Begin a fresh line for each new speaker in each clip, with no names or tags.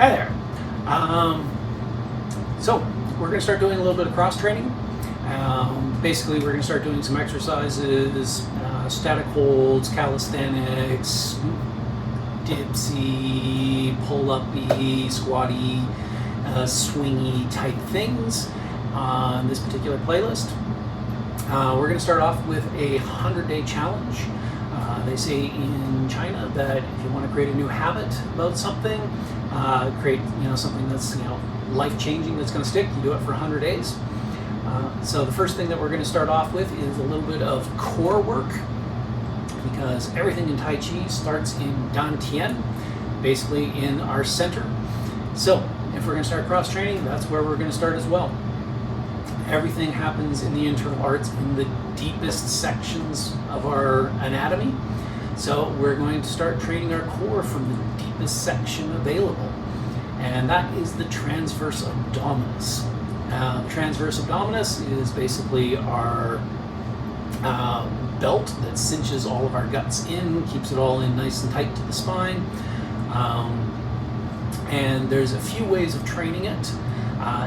Hi there. So we're going to start doing a little bit of cross training. Basically, we're going to start doing some exercises, static holds, calisthenics, dipsy, pull-uppy, squatty, swingy type things on this particular playlist. We're going to start off with a 100-day challenge. They say in China that if you want to create a new habit about something, create something that's life-changing, that's going to stick, you do it for 100 days. So the first thing that we're going to start off with is a little bit of core work, because everything in Tai Chi starts in Dantian, basically in our center. So if we're going to start cross training, that's where we're going to start as well. Everything happens in the internal arts in the deepest sections of our anatomy. So we're going to start training our core from the deepest section available, and that is the transverse abdominis. Transverse abdominis is basically our belt that cinches all of our guts in, keeps it all in nice and tight to the spine. And there's a few ways of training it.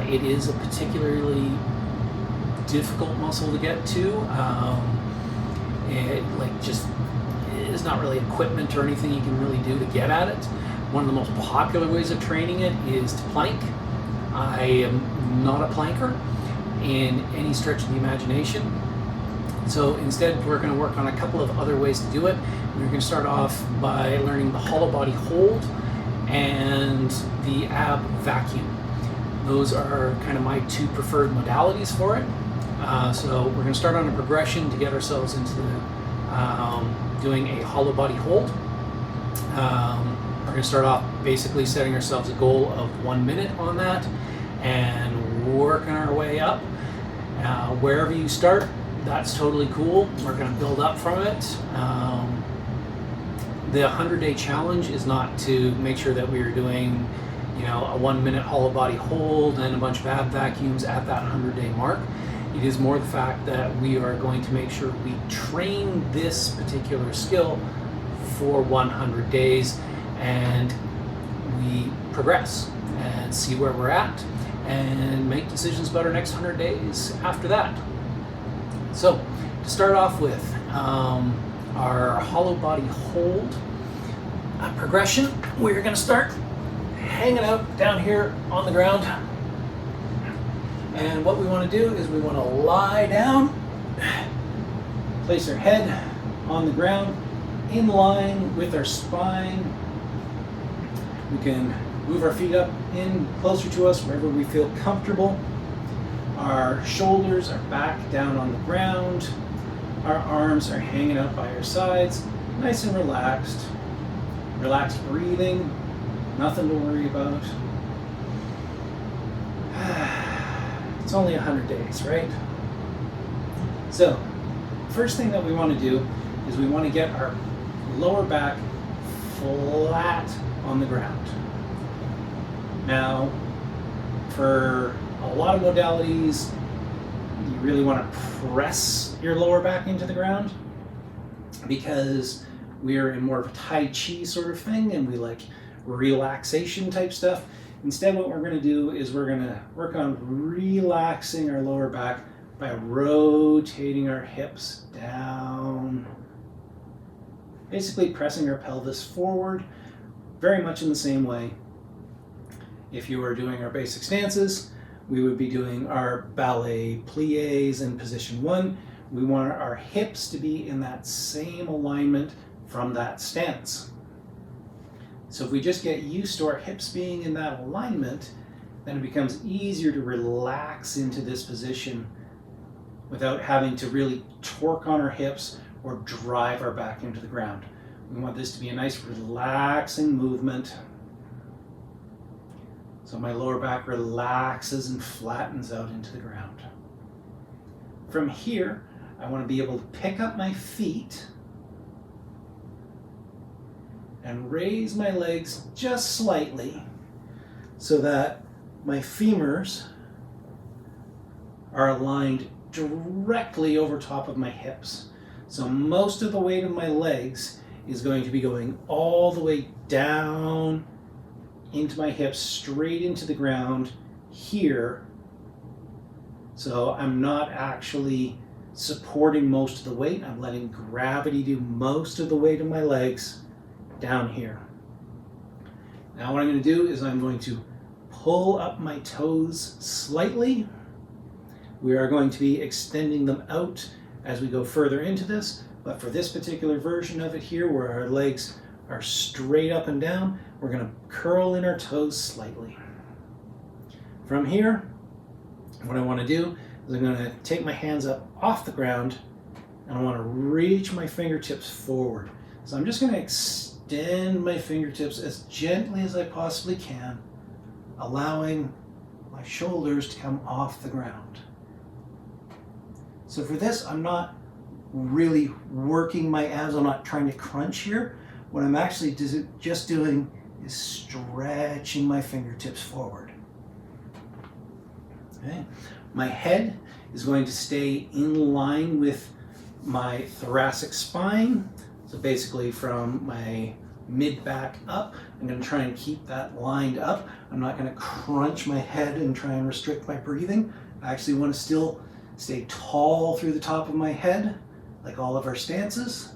It is a particularly difficult muscle to get to. It's not really equipment or anything you can really do to get at it. One of the most popular ways of training it is to plank. I am not a planker in any stretch of the imagination. So instead, we're going to work on a couple of other ways to do it. We're going to start off by learning the hollow body hold and the ab vacuum. Those are kind of my two preferred modalities for it. So we're going to start on a progression to get ourselves into doing a hollow body hold. We're going to start off basically setting ourselves a goal of 1 minute on that and working our way up. Wherever you start, that's totally cool. We're going to build up from it. The 100-day challenge is not to make sure that we're doing a 1 minute hollow body hold and a bunch of ab vacuums at that 100-day mark. It is more the fact that we are going to make sure we train this particular skill for 100 days and we progress and see where we're at and make decisions about our next 100 days after that. So to start off with, our hollow body hold progression, we're going to start hanging out down here on the ground. And what we want to do is we want to lie down, place our head on the ground in line with our spine. We can move our feet up in closer to us wherever we feel comfortable. Our shoulders are back down on the ground. Our arms are hanging out by our sides, nice and relaxed. Relaxed breathing, nothing to worry about. It's only 100 days, right? So, first thing that we want to do is we want to get our lower back flat on the ground. Now, for a lot of modalities, you really want to press your lower back into the ground because we're in more of a Tai Chi sort of thing and we like relaxation type stuff. Instead, what we're going to do is we're going to work on relaxing our lower back by rotating our hips down, basically pressing our pelvis forward, very much in the same way. If you were doing our basic stances, we would be doing our ballet pliés in position 1. We want our hips to be in that same alignment from that stance. So if we just get used to our hips being in that alignment, then it becomes easier to relax into this position without having to really torque on our hips or drive our back into the ground. We want this to be a nice relaxing movement. So my lower back relaxes and flattens out into the ground. From here, I want to be able to pick up my feet and raise my legs just slightly so that my femurs are aligned directly over top of my hips. So most of the weight of my legs is going to be going all the way down into my hips, straight into the ground here. So I'm not actually supporting most of the weight. I'm letting gravity do most of the weight of my legs down here. Now what I'm going to do is I'm going to pull up my toes slightly. We are going to be extending them out as we go further into this, but for this particular version of it here, where our legs are straight up and down, we're going to curl in our toes slightly. From here, what I want to do is I'm going to take my hands up off the ground and I want to reach my fingertips forward. So I'm just going to extend my fingertips as gently as I possibly can, allowing my shoulders to come off the ground. So for this, I'm not really working my abs. I'm not trying to crunch here. What I'm actually just doing is stretching my fingertips forward. Okay. My head is going to stay in line with my thoracic spine. So basically from my mid-back up, I'm going to try and keep that lined up. I'm not going to crunch my head and try and restrict my breathing. I actually want to still stay tall through the top of my head, like all of our stances.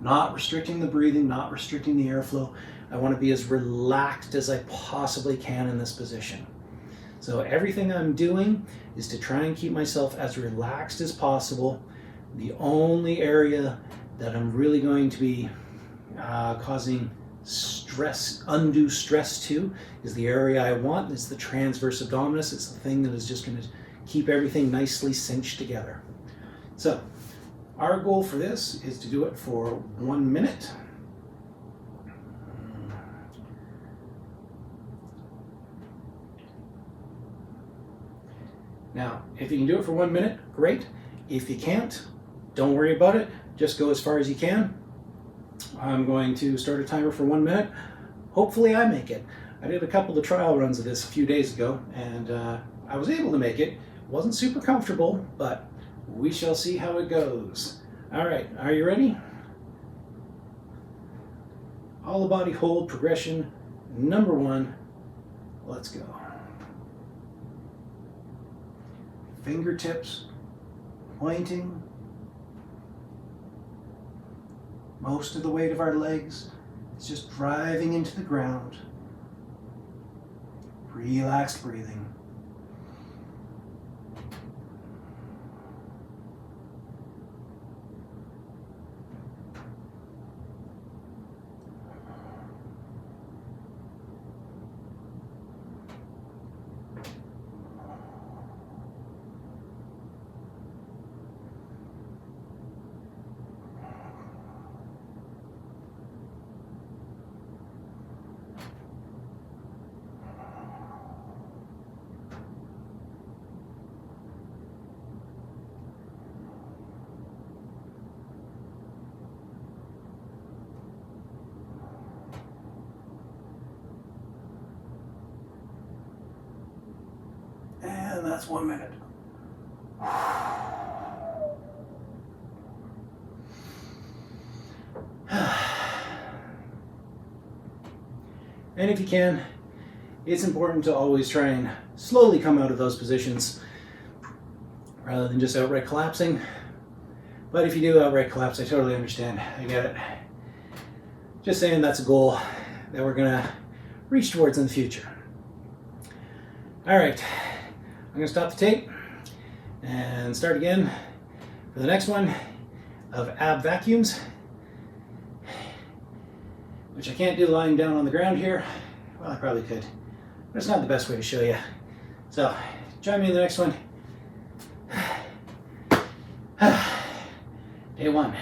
Not restricting the breathing, not restricting the airflow. I want to be as relaxed as I possibly can in this position. So everything I'm doing is to try and keep myself as relaxed as possible. The only area that I'm really going to be causing stress, undue stress to, is the area I want. It's the transverse abdominis. It's the thing that is just going to keep everything nicely cinched together. So our goal for this is to do it for 1 minute. Now, if you can do it for 1 minute, great. If you can't, don't worry about it. Just go as far as you can. I'm going to start a timer for 1 minute. Hopefully I make it. I did a couple of trial runs of this a few days ago, and I was able to make it. Wasn't super comfortable, but we shall see how it goes. All right, are you ready? All the body hold progression number 1. Let's go. Fingertips pointing. Most of the weight of our legs is just driving into the ground. Relaxed breathing. And that's 1 minute. And if you can, it's important to always try and slowly come out of those positions rather than just outright collapsing. But if you do outright collapse, I totally understand. I get it. Just saying that's a goal that we're gonna reach towards in the future. All right, I'm gonna stop the tape and start again for the next one of ab vacuums, which I can't do lying down on the ground here. Well, I probably could, but it's not the best way to show you. So join me in the next one. Day 1.